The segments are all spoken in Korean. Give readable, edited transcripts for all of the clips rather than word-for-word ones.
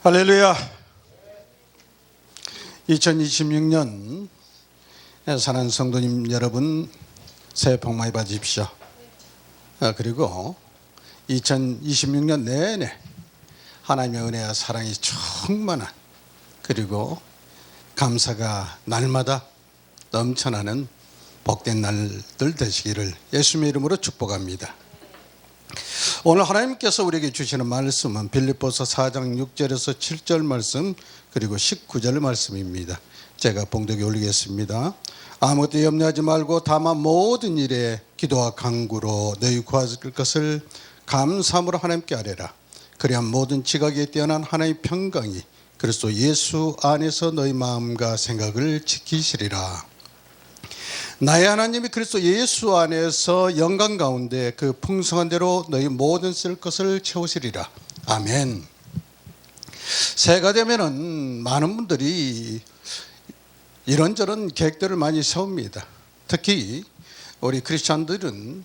할렐루야. 2026년 사랑하는 성도님 여러분, 새해 복 많이 받으십시오. 그리고 2026년 내내 하나님의 은혜와 사랑이 충만한, 그리고 감사가 날마다 넘쳐나는 복된 날들 되시기를 예수님의 이름으로 축복합니다. 오늘 하나님께서 우리에게 주시는 말씀은 빌립보서 4장 6절에서 7절 말씀, 그리고 19절 말씀입니다. 제가 봉독에 올리겠습니다. 아무것도 염려하지 말고 다만 모든 일에 기도와 간구로 너희 구할 것을 감사함으로 하나님께 아뢰라. 그래야 모든 지각에 뛰어난 하나님의 평강이 그리스도 예수 안에서 너희 마음과 생각을 지키시리라. 나의 하나님이 그리스도 예수 안에서 영광 가운데 그 풍성한 대로 너희 모든 쓸 것을 채우시리라. 아멘. 새해가 되면은 많은 분들이 이런저런 계획들을 많이 세웁니다. 특히 우리 크리스찬들은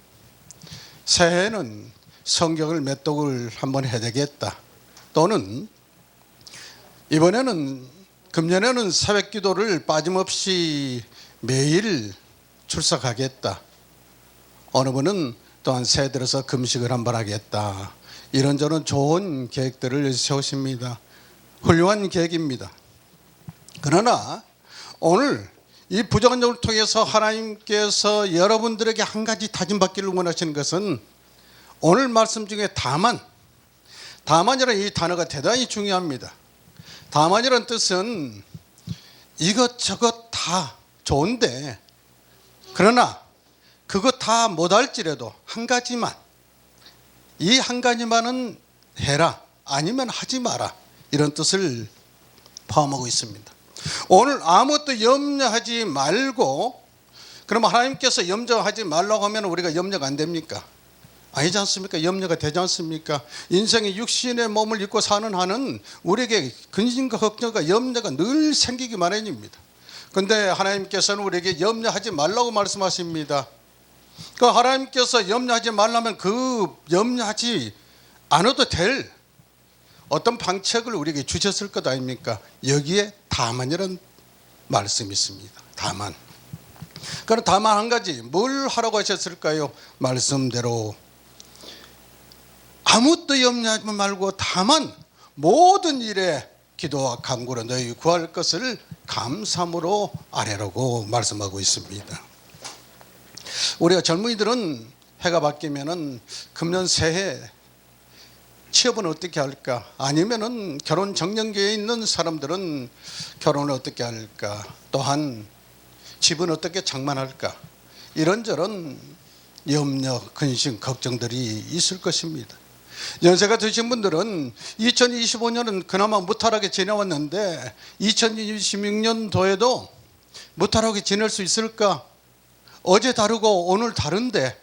새해에는 성경을 몇 독을 한번 해야 되겠다, 또는 이번에는 금년에는 새벽 기도를 빠짐없이 매일 출석하겠다, 어느 분은 또한 새해 들어서 금식을 한번 하겠다, 이런저런 좋은 계획들을 세우십니다. 훌륭한 계획입니다. 그러나 오늘 이 부정적을 통해서 하나님께서 여러분들에게 한 가지 다짐받기를 원하시는 것은, 오늘 말씀 중에 다만이라는 이 단어가 대단히 중요합니다. 다만이라는 뜻은 이것저것 다 좋은데, 그러나 그것 다 못할지라도 한 가지만, 이 한 가지만은 해라, 아니면 하지 마라, 이런 뜻을 포함하고 있습니다. 오늘 아무것도 염려하지 말고, 그러면 하나님께서 염려하지 말라고 하면 우리가 염려가 안 됩니까? 아니지 않습니까? 염려가 되지 않습니까? 인생의 육신의 몸을 입고 사는 한은 우리에게 근심과 걱정과 염려가 늘 생기기 마련입니다. 그런데 하나님께서는 우리에게 염려하지 말라고 말씀하십니다. 그 하나님께서 염려하지 말라면 그 염려하지 않아도 될 어떤 방책을 우리에게 주셨을 것 아닙니까? 여기에 다만이라는 말씀이 있습니다. 다만. 그럼 다만 한 가지, 뭘 하라고 하셨을까요? 말씀대로 아무것도 염려하지 말고 다만 모든 일에 기도와 간구로 너희 구할 것을 감사함으로 아뢰라고 말씀하고 있습니다. 우리가 젊은이들은 해가 바뀌면은 금년 새해 취업은 어떻게 할까? 아니면은 결혼 정년기에 있는 사람들은 결혼을 어떻게 할까? 또한 집은 어떻게 장만할까? 이런저런 염려, 근심, 걱정들이 있을 것입니다. 연세가 드신 분들은 2025년은 그나마 무탈하게 지내왔는데 2026년도에도 무탈하게 지낼 수 있을까? 어제 다르고 오늘 다른데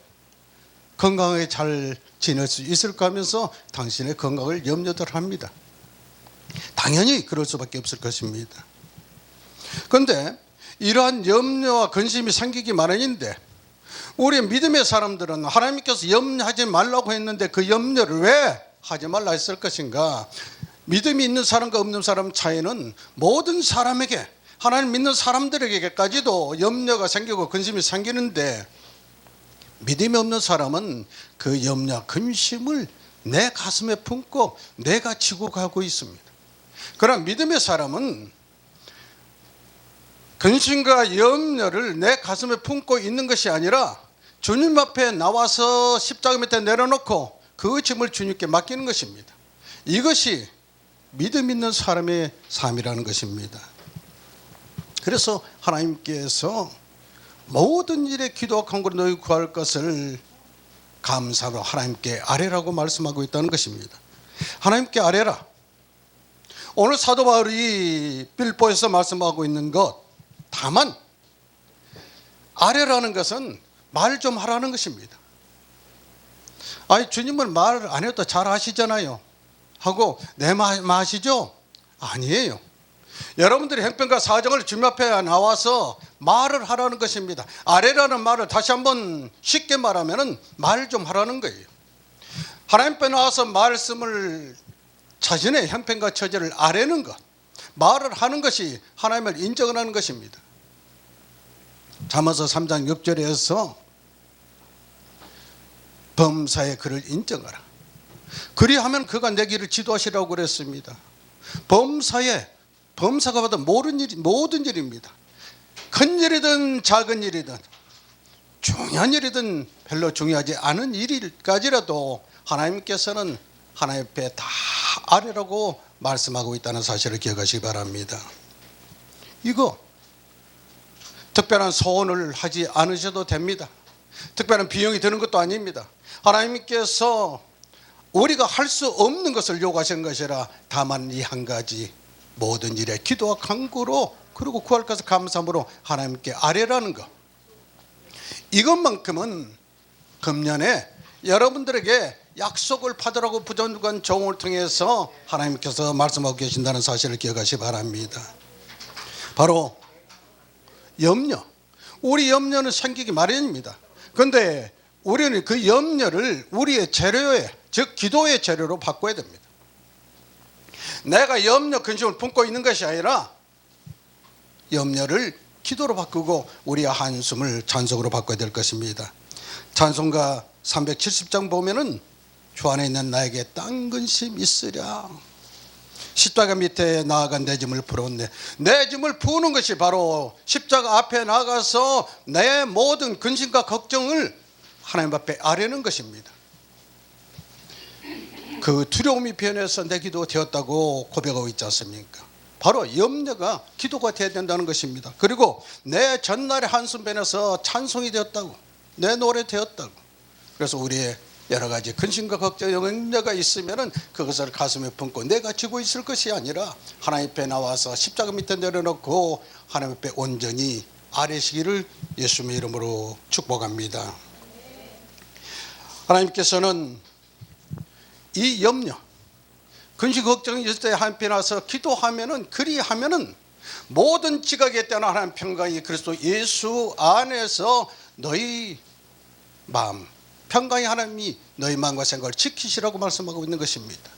건강하게 잘 지낼 수 있을까 하면서 당신의 건강을 염려들 합니다. 당연히 그럴 수밖에 없을 것입니다. 그런데 이러한 염려와 근심이 생기기 마련인데, 우리 믿음의 사람들은 하나님께서 염려하지 말라고 했는데 그 염려를 왜 하지 말라 했을 것인가? 믿음이 있는 사람과 없는 사람 차이는 모든 사람에게, 하나님 믿는 사람들에게까지도 염려가 생기고 근심이 생기는데, 믿음이 없는 사람은 그 염려, 근심을 내 가슴에 품고 내가 지고 가고 있습니다. 그러나 믿음의 사람은 근심과 염려를 내 가슴에 품고 있는 것이 아니라 주님 앞에 나와서 십자가 밑에 내려놓고 그 짐을 주님께 맡기는 것입니다. 이것이 믿음 있는 사람의 삶이라는 것입니다. 그래서 하나님께서 모든 일에 기도와 간구로 너희 구할 것을 감사로 하나님께 아뢰라고 말씀하고 있다는 것입니다. 하나님께 아뢰라. 오늘 사도 바울이 빌립보에서 말씀하고 있는 것, 다만 아뢰라는 것은 말 좀 하라는 것입니다. 아니, 주님은 말 안 해도 잘 하시잖아요 하고 내 말 하시죠? 아니에요. 여러분들이 형편과 사정을 주님 앞에 나와서 말을 하라는 것입니다. 아뢰라는 말을 다시 한번 쉽게 말하면 말 좀 하라는 거예요. 하나님 앞에 나와서 말씀을 자신의 형편과 처지를 아뢰는 것, 말을 하는 것이 하나님을 인정을 하는 것입니다. 잠언서 3장 6절에서 범사의 그를 인정하라. 그리하면 그가 내 길을 지도하시라고 그랬습니다. 범사가 받은 모든 일입니다. 큰 일이든 작은 일이든 중요한 일이든 별로 중요하지 않은 일까지라도 하나님께서는 하나님 앞에 다 아뢰라고 말씀하고 있다는 사실을 기억하시기 바랍니다. 이거 특별한 소원을 하지 않으셔도 됩니다. 특별한 비용이 드는 것도 아닙니다. 하나님께서 우리가 할 수 없는 것을 요구하시는 것이라 다만 이 한 가지 모든 일에 기도와 간구로 그리고 구할 것을 감사함으로 하나님께 아뢰라는 것, 이것만큼은 금년에 여러분들에게 약속을 받으라고 부족한 종을 통해서 하나님께서 말씀하고 계신다는 사실을 기억하시기 바랍니다. 바로 염려, 우리 염려는 생기기 마련입니다. 그런데 우리는 그 염려를 우리의 재료에, 즉 기도의 재료로 바꿔야 됩니다. 내가 염려, 근심을 품고 있는 것이 아니라 염려를 기도로 바꾸고 우리의 한숨을 찬송으로 바꿔야 될 것입니다. 찬송가 370장 보면은 주 안에 있는 나에게 딴 근심 있으랴, 십자가 밑에 나아간 내 짐을 풀었네. 내 짐을 푸는 것이 바로 십자가 앞에 나가서 내 모든 근심과 걱정을 하나님 앞에 아뢰는 것입니다. 그 두려움이 변해서 내 기도가 되었다고 고백하고 있지 않습니까? 바로 염려가 기도가 되어야 된다는 것입니다. 그리고 내 전날의 한숨 변해서 찬송이 되었다고, 내 노래 되었다고. 그래서 우리의 여러 가지 근심과 걱정, 염려가 있으면은 그것을 가슴에 품고 내가 지고 있을 것이 아니라 하나님 앞에 나와서 십자가 밑에 내려놓고 하나님 앞에 온전히 아뢰시기를 예수님의 이름으로 축복합니다. 하나님께서는 이 염려, 근심 걱정이 있을 때 하나님 앞에 나와서 기도하면은, 그리하면은 모든 지각에 따른 하나님 평강이 그리스도 예수 안에서 너희 마음, 평강이 하나님이 너희 마음과 생각을 지키시라고 말씀하고 있는 것입니다.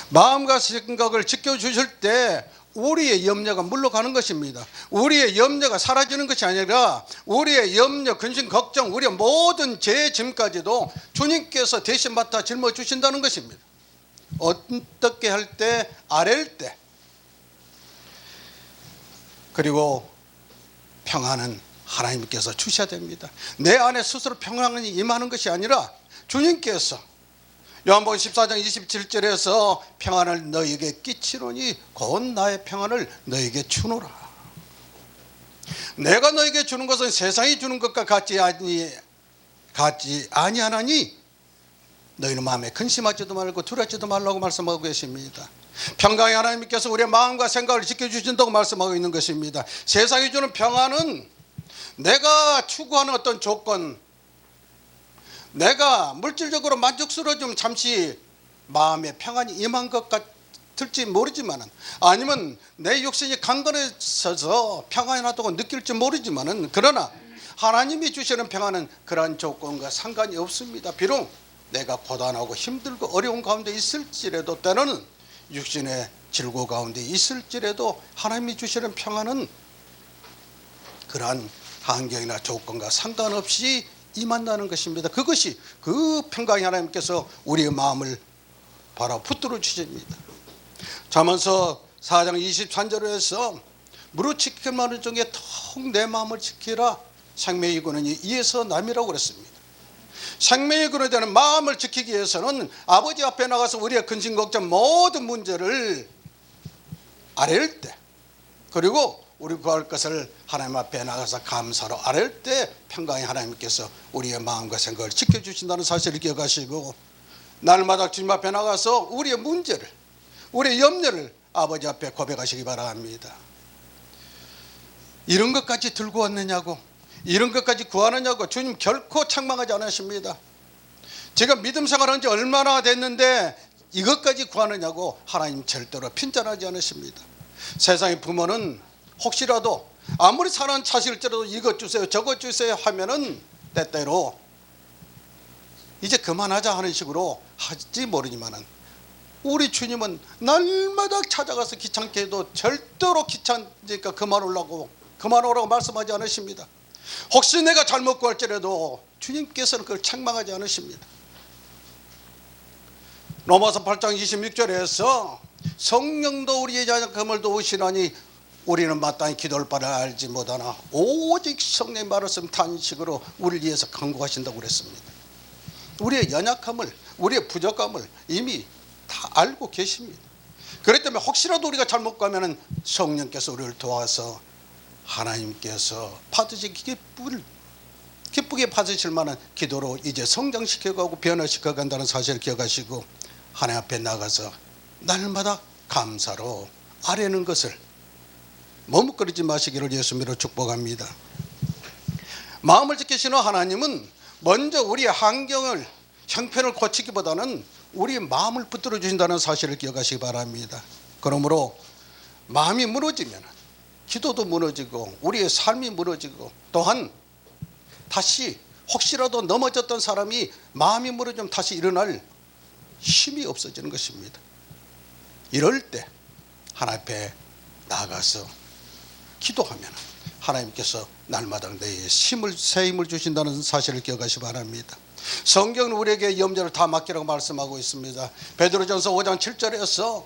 마음과 생각을 지켜주실 때 우리의 염려가 물러가는 것입니다. 우리의 염려가 사라지는 것이 아니라 우리의 염려, 근심, 걱정, 우리의 모든 죄의 짐까지도 주님께서 대신 맡아 짊어주신다는 것입니다. 어떻게 할 때? 아랠 때. 그리고 평안은 하나님께서 주셔야 됩니다. 내 안에 스스로 평안이 임하는 것이 아니라 주님께서 요한복음 14장 27절에서 평안을 너희에게 끼치노니 곧 나의 평안을 너희에게 주노라. 내가 너희에게 주는 것은 세상이 주는 것과 같지 아니하나니 너희는 마음에 근심하지도 말고 두렵지도 말라고 말씀하고 계십니다. 평강의 하나님께서 우리의 마음과 생각을 지켜주신다고 말씀하고 있는 것입니다. 세상이 주는 평안은 내가 추구하는 어떤 조건, 내가 물질적으로 만족스러워지면 잠시 마음에 평안이 임한 것 같을지 모르지만, 아니면 내 육신이 강건해져서 평안이 나다고 느낄지 모르지만, 그러나 하나님이 주시는 평안은 그러한 조건과 상관이 없습니다. 비록 내가 고단하고 힘들고 어려운 가운데 있을지라도, 때로는 육신의 질고 가운데 있을지라도 하나님이 주시는 평안은 그러한 환경이나 조건과 상관없이 임한다는 것입니다. 그것이, 그 평강이 하나님께서 우리의 마음을 바로 붙들어 주십니다. 잠언서 4장 23절에서 무릇 지킬 만한 중에 더욱 내 마음을 지키라. 생명의 근원이 이에서 남이라고 그랬습니다. 생명의 근원에 대한 마음을 지키기 위해서는 아버지 앞에 나가서 우리의 근심 걱정 모든 문제를 아뢰을 때, 그리고 우리 구할 것을 하나님 앞에 나가서 감사로 아뢰을 때 평강의 하나님께서 우리의 마음과 생각을 지켜주신다는 사실을 기억하시고, 날마다 주님 앞에 나가서 우리의 문제를, 우리의 염려를 아버지 앞에 고백하시기 바랍니다. 이런 것까지 들고 왔느냐고, 이런 것까지 구하느냐고 주님 결코 책망하지 않으십니다. 제가 믿음 생활한 지 얼마나 됐는데 이것까지 구하느냐고 하나님 절대로 핀잔하지 않으십니다. 세상의 부모는 혹시라도 아무리 사랑하는 자식일지라도 이것 주세요 저것 주세요 하면은 때때로 이제 그만하자 하는 식으로 하지 모르지만은, 우리 주님은 날마다 찾아가서 귀찮게 해도 절대로 귀찮으니까 그만 오라고 말씀하지 않으십니다. 혹시 내가 잘못 구할지라도 주님께서는 그걸 책망하지 않으십니다. 로마서 8장 26절에서 성령도 우리의 자녀감을 도우시나니 우리는 마땅히 기도할 바를 알지 못하나 오직 성령의 말씀 탄식으로 우리를 위해서 간구하신다고 그랬습니다. 우리의 연약함을, 우리의 부족함을 이미 다 알고 계십니다. 그렇기 때문에 혹시라도 우리가 잘못 가면은 성령께서 우리를 도와서 하나님께서 기쁘게 받으실 만한 기도로 이제 성장시켜가고 변화시켜 간다는 사실을 기억하시고 하나님 앞에 나가서 날마다 감사로 아뢰는 것을 머뭇거리지 마시기를 예수님으로 축복합니다. 마음을 지키시는 하나님은 먼저 우리의 환경을, 형편을 고치기보다는 우리의 마음을 붙들어 주신다는 사실을 기억하시기 바랍니다. 그러므로 마음이 무너지면 기도도 무너지고 우리의 삶이 무너지고 또한 다시 혹시라도 넘어졌던 사람이 마음이 무너지면 다시 일어날 힘이 없어지는 것입니다. 이럴 때 하나님 앞에 나가서 기도하면 하나님께서 날마다 내게 새 힘을 주신다는 사실을 기억하시기 바랍니다. 성경은 우리에게 염려를 다 맡기라고 말씀하고 있습니다. 베드로전서 5장 7절에서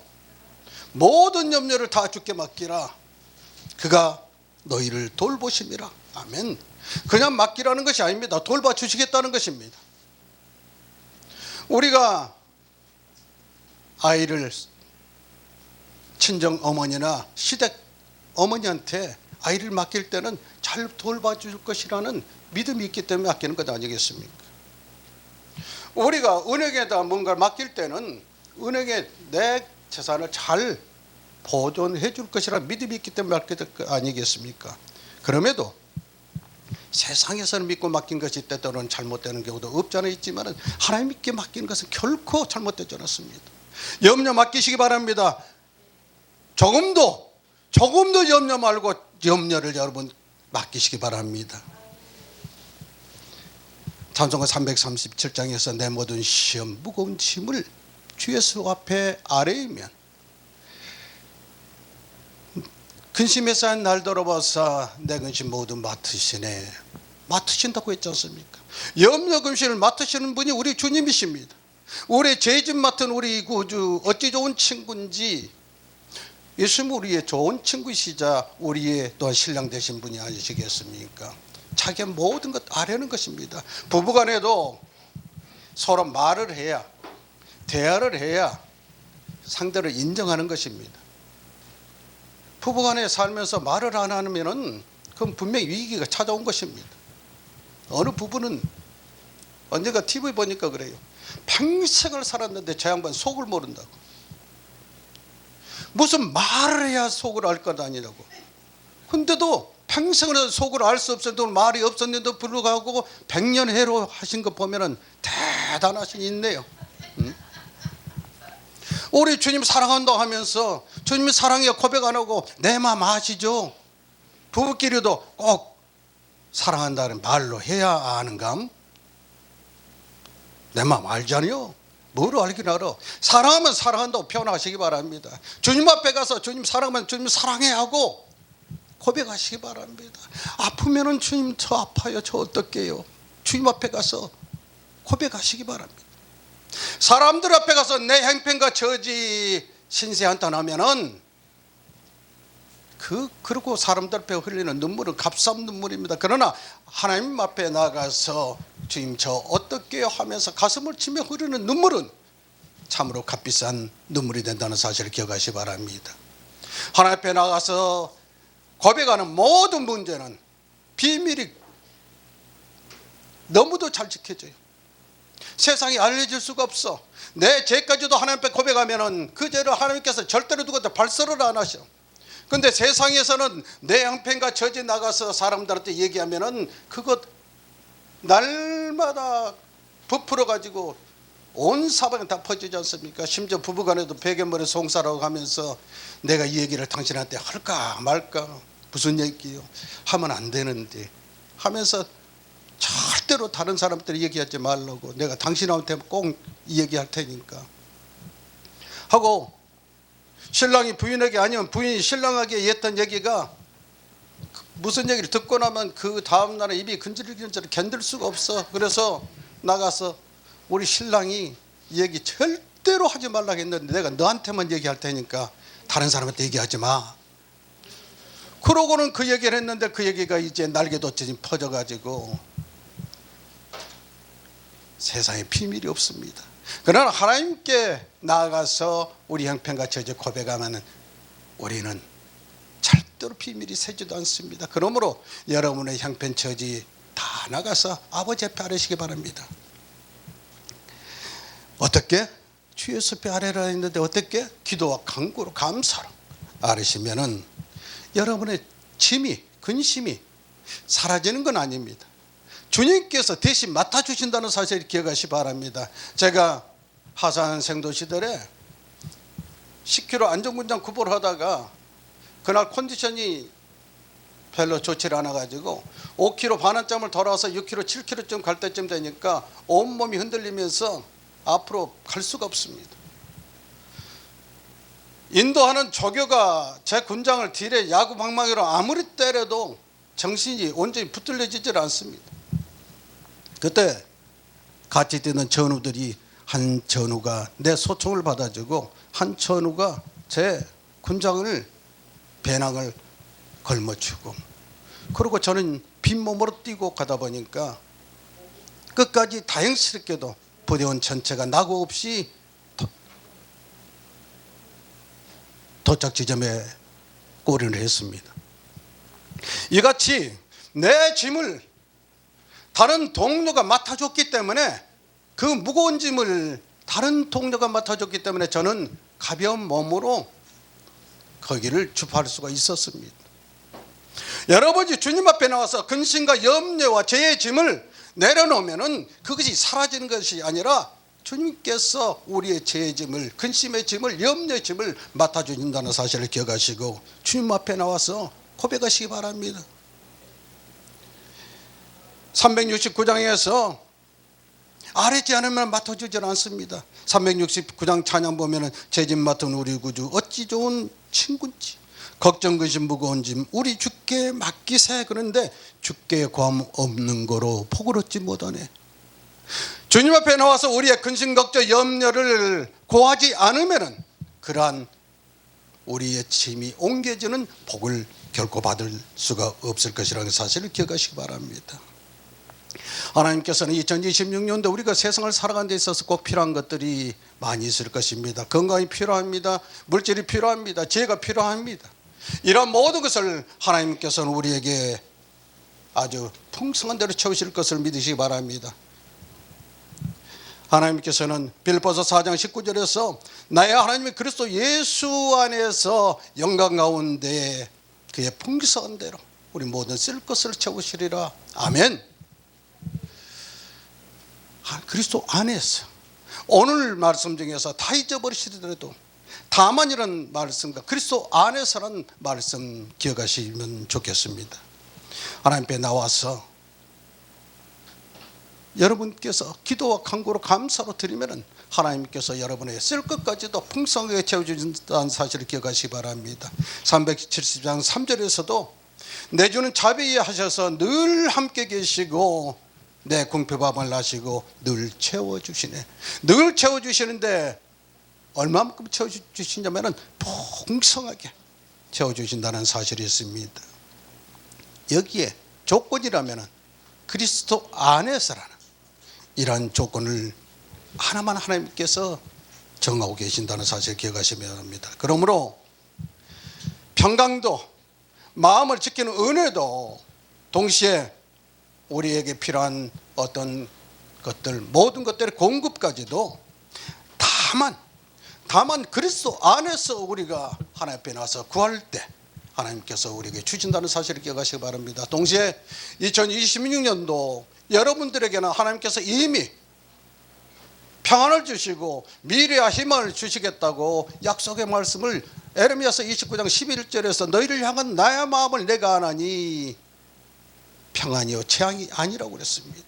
모든 염려를 다 주께 맡기라. 그가 너희를 돌보심이라. 아멘. 그냥 맡기라는 것이 아닙니다. 돌봐주시겠다는 것입니다. 우리가 아이를 친정 어머니나 시댁 어머니한테 아이를 맡길 때는 잘 돌봐줄 것이라는 믿음이 있기 때문에 맡기는 것 아니겠습니까? 우리가 은행에다 뭔가를 맡길 때는 은행에 내 재산을 잘 보존해 줄 것이라는 믿음이 있기 때문에 맡길 것 아니겠습니까? 그럼에도 세상에서는 믿고 맡긴 것이 때때로는 잘못되는 경우도 없지 않아 있지만 하나님께 맡기는 것은 결코 잘못되지 않았습니다. 염려 맡기시기 바랍니다. 조금도 염려 말고 염려를 여러분 맡기시기 바랍니다. 찬송가 337장에서 내 모든 시험 무거운 짐을 주 예수 앞에 아뢰이면 근심에 쌓인 날 돌아봐서 내 근심 모두 맡으시네. 맡으신다고 했지 않습니까? 염려 근심을 맡으시는 분이 우리 주님이십니다. 우리의 죄짐 맡은 우리 구주 어찌 좋은 친구인지 예수님 우리의 좋은 친구이시자 우리의 또한 신랑 되신 분이 아니시겠습니까? 자기의 모든 것 아뢰는 것입니다. 부부간에도 서로 말을 해야, 대화를 해야 상대를 인정하는 것입니다. 부부간에 살면서 말을 안 하면은 그건 분명히 위기가 찾아온 것입니다. 어느 부부는 언젠가 TV 보니까 그래요. 평생을 살았는데 저 양반 속을 모른다고. 무슨 말을 해야 속을 알 것 아니라고. 근데도 평생을 속을 알 수 없었는데 말이 없었는데도 불구하고 100년 해로 하신 거 보면은 대단하신 인내요. 우리 주님 사랑한다고 하면서 주님이 사랑해 고백 안 하고 내 마음 아시죠? 부부끼리도 꼭 사랑한다는 말로 해야 아는감? 내 마음 알잖아요. 뭐로 알긴 알아. 사랑하면 사랑한다고 표현하시기 바랍니다. 주님 앞에 가서 주님 사랑하면 주님 사랑해 하고 고백하시기 바랍니다. 아프면은 주님 저 아파요. 저 어떡해요. 주님 앞에 가서 고백하시기 바랍니다. 사람들 앞에 가서 내 행편과 저지 신세한탄하면은 그리고 사람들 앞에 흘리는 눈물은 값싼 눈물입니다. 그러나 하나님 앞에 나가서 주님 저 어떻게 하면서 가슴을 치며 흐르는 눈물은 참으로 값비싼 눈물이 된다는 사실을 기억하시기 바랍니다. 하나님 앞에 나가서 고백하는 모든 문제는 비밀이 너무도 잘 지켜져요. 세상에 알려질 수가 없어. 내 죄까지도 하나님 앞에 고백하면은 그 죄를 하나님께서 절대로 누구한테 발설을 안 하셔. 근데 세상에서는 내 형편과 저지 나가서 사람들한테 얘기하면은 그것 날마다 부풀어 가지고 온 사방에 다 퍼지지 않습니까? 심지어 부부간에도 베개머리 송사라고 하면서 내가 이 얘기를 당신한테 할까 말까 무슨 얘기요? 하면 안 되는데 하면서 절대로 다른 사람들이 얘기하지 말라고 내가 당신한테 꼭 이 얘기할 테니까. 하고 신랑이 부인에게 아니면 부인이 신랑에게 했던 얘기가 무슨 얘기를 듣고 나면 그 다음날에 입이 근질근질 견딜 수가 없어. 그래서 나가서 우리 신랑이 이 얘기 절대로 하지 말라고 했는데 내가 너한테만 얘기할 테니까 다른 사람한테 얘기하지 마. 그러고는 그 얘기를 했는데 그 얘기가 이제 날개돋이 퍼져가지고 세상에 비밀이 없습니다. 그러나 하나님께 나아가서 우리 형편같이 이제 고백하면 우리는 절대로 비밀이 새지도 않습니다. 그러므로 여러분의 형편처지 다 나가서 아버지 앞에 아뢰시기 바랍니다. 어떻게? 주 예수 앞에 아뢰라 했는데 어떻게? 기도와 간구로 감사로 아뢰시면은 여러분의 짐이 근심이 사라지는 건 아닙니다. 주님께서 대신 맡아주신다는 사실을 기억하시 바랍니다. 제가 하산 생도 시절에 10km 안전군장 구보를 하다가 그날 컨디션이 별로 좋지 않아 가지고 5km 반환점을 돌아와서 6km 7km쯤 갈 때쯤 되니까 온몸이 흔들리면서 앞으로 갈 수가 없습니다. 인도하는 조교가 제 군장을 딜에 야구방망이로 아무리 때려도 정신이 온전히 붙들려지질 않습니다. 그때 같이 뛰는 전우들이 한 전우가 내 소총을 받아주고 한 전우가 제 군장을 배낭을 걸머주고 그리고 저는 빈몸으로 뛰고 가다 보니까 끝까지 다행스럽게도 부대원 전체가 낙오 없이 도착 지점에 꼬리를 했습니다. 이같이 내 짐을 다른 동료가 맡아줬기 때문에 그 무거운 짐을 다른 동료가 맡아줬기 때문에 저는 가벼운 몸으로 거기를 주파할 수가 있었습니다. 여러분이 주님 앞에 나와서 근심과 염려와 죄의 짐을 내려놓으면 그것이 사라지는 것이 아니라 주님께서 우리의 죄의 짐을, 근심의 짐을, 염려의 짐을 맡아주신다는 사실을 기억하시고 주님 앞에 나와서 고백하시기 바랍니다. 369장에서 아뢰지 않으면 맡아주지 않습니다. 369장 찬양 보면 죄짐 맡은 우리 구주 어찌 좋은 친구인지 걱정 근심 무거운 짐 우리 주께 맡기세. 그런데 주께 ความ없는 거로 복을 얻지 못하네. 주님 앞에 나와서 우리의 근심 걱정 염려를 고하지 않으면 그러한 우리의 짐이 옮겨지는 복을 결코 받을 수가 없을 것이라는 사실을 기억하시기 바랍니다. 하나님께서는 2026년도 우리가 세상을 살아가는 데 있어서 꼭 필요한 것들이 많이 있을 것입니다. 건강이 필요합니다. 물질이 필요합니다. 지혜가 필요합니다. 이런 모든 것을 하나님께서는 우리에게 아주 풍성한 대로 채우실 것을 믿으시기 바랍니다. 하나님께서는 빌립보서 4장 19절에서 나의 하나님이 그리스도 예수 안에서 영광 가운데 그의 풍성한 대로 우리 모든 쓸 것을 채우시리라. 아멘. 그리스도 안에서 오늘 말씀 중에서 다 잊어버리시더라도 다만 이런 말씀과 그리스도 안에서라는 말씀 기억하시면 좋겠습니다. 하나님 앞에 나와서 여러분께서 기도와 간구로 감사로 드리면 하나님께서 여러분의 쓸 것까지도 풍성하게 채워주신다는 사실을 기억하시기 바랍니다. 370장 3절에서도 내 주는 자비히 하셔서 늘 함께 계시고 내 궁핍함을 아시고 늘 채워주시네. 늘 채워주시는데 얼마만큼 채워주시냐면 풍성하게 채워주신다는 사실이 있습니다. 여기에 조건이라면 그리스도 안에서라는 이러한 조건을 하나만 하나님께서 정하고 계신다는 사실을 기억하시면 합니다. 그러므로 평강도 마음을 지키는 은혜도 동시에 우리에게 필요한 어떤 것들 모든 것들의 공급까지도 다만 그리스도 안에서 우리가 하나님 앞에 나와서 구할 때 하나님께서 우리에게 주신다는 사실을 기억하시기 바랍니다. 동시에 2026년도 여러분들에게는 하나님께서 이미 평안을 주시고 미래와 희망을 주시겠다고 약속의 말씀을 에레미야서 29장 11절에서 너희를 향한 나의 마음을 내가 아나니 평안이요 재앙이 아니라고 그랬습니다.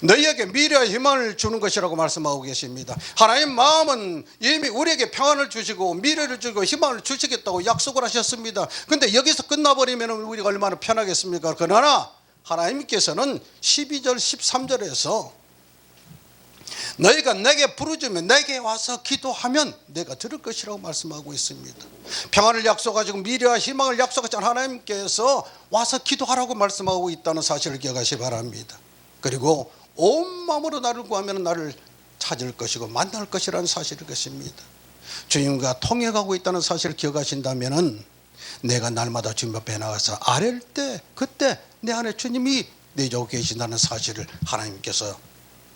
너희에게 미래와 희망을 주는 것이라고 말씀하고 계십니다. 하나님 마음은 이미 우리에게 평안을 주시고 미래를 주고 희망을 주시겠다고 약속을 하셨습니다. 그런데 여기서 끝나버리면 우리가 얼마나 편하겠습니까? 그러나 하나님께서는 12절 13절에서 너희가 내게 부르짖으면 내게 와서 기도하면 내가 들을 것이라고 말씀하고 있습니다. 평안을 약속하시고 미래와 희망을 약속하신 하나님께서 와서 기도하라고 말씀하고 있다는 사실을 기억하시기 바랍니다. 그리고 온 마음으로 나를 구하면 나를 찾을 것이고 만날 것이라는 사실일 것입니다. 주님과 통역하고 있다는 사실을 기억하신다면 내가 날마다 주님 앞에 나가서 아랠 때 그때 내 안에 주님이 내주고 계신다는 사실을 하나님께서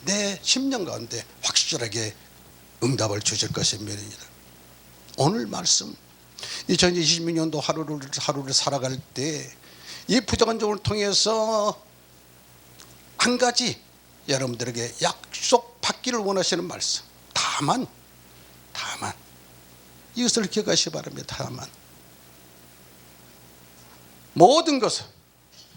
내 심령 가운데 확실하게 응답을 주실 것입니다. 오늘 말씀 2026년도 하루를 살아갈 때 이 부정한 종을 통해서 한 가지 여러분들에게 약속 받기를 원하시는 말씀. 다만 이것을 기억하시기 바랍니다. 다만 모든 것을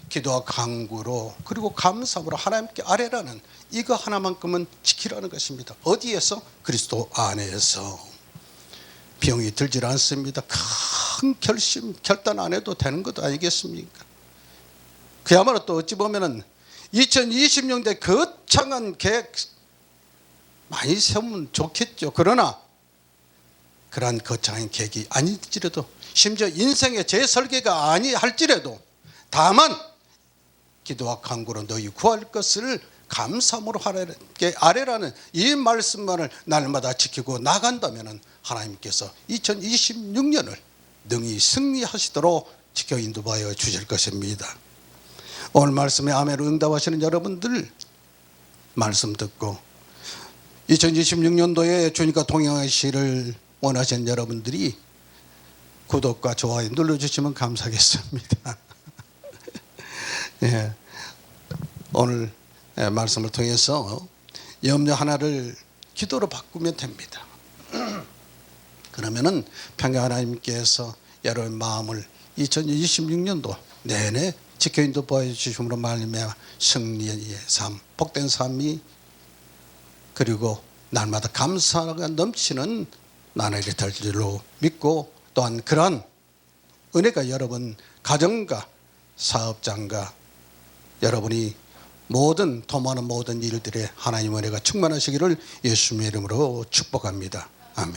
기도와 간구로 그리고 감사함으로 하나님께 아뢰라는 이거 하나만큼은 지키라는 것입니다. 어디에서? 그리스도 안에서. 비용이 들질 않습니다. 큰 결단 안 해도 되는 것도 아니겠습니까? 그야말로 또 어찌 보면은 2020년대 거창한 계획 많이 세우면 좋겠죠. 그러나 그러한 거창한 계획이 아닐지라도 심지어 인생의 재설계가 아니할지라도 다만 기도와 간구로 너희 구할 것을 감사함으로 하나님께 아뢰라는 이 말씀만을 날마다 지키고 나간다면 하나님께서 2026년을 능히 승리하시도록 지켜 인도하여 주실 것입니다. 오늘 말씀에 아멘으로 응답하시는 여러분들 말씀 듣고 2026년도에 주님과 동행하시기를 원하시는 여러분들이 구독과 좋아요 눌러주시면 감사하겠습니다. 예, 오늘 말씀을 통해서 염려 하나를 기도로 바꾸면 됩니다. 그러면은 평강 하나님께서 여러분 마음을 2026년도 내내 지켜 인도 보여주심으로 말미암아 승리의 삶, 복된 삶이 그리고 날마다 감사가 넘치는 나날이 될 줄로 믿고 또한 그러한 은혜가 여러분 가정과 사업장과 여러분이 모든 도모하는 모든 일들에 하나님의 은혜가 충만하시기를 예수님의 이름으로 축복합니다. 아멘.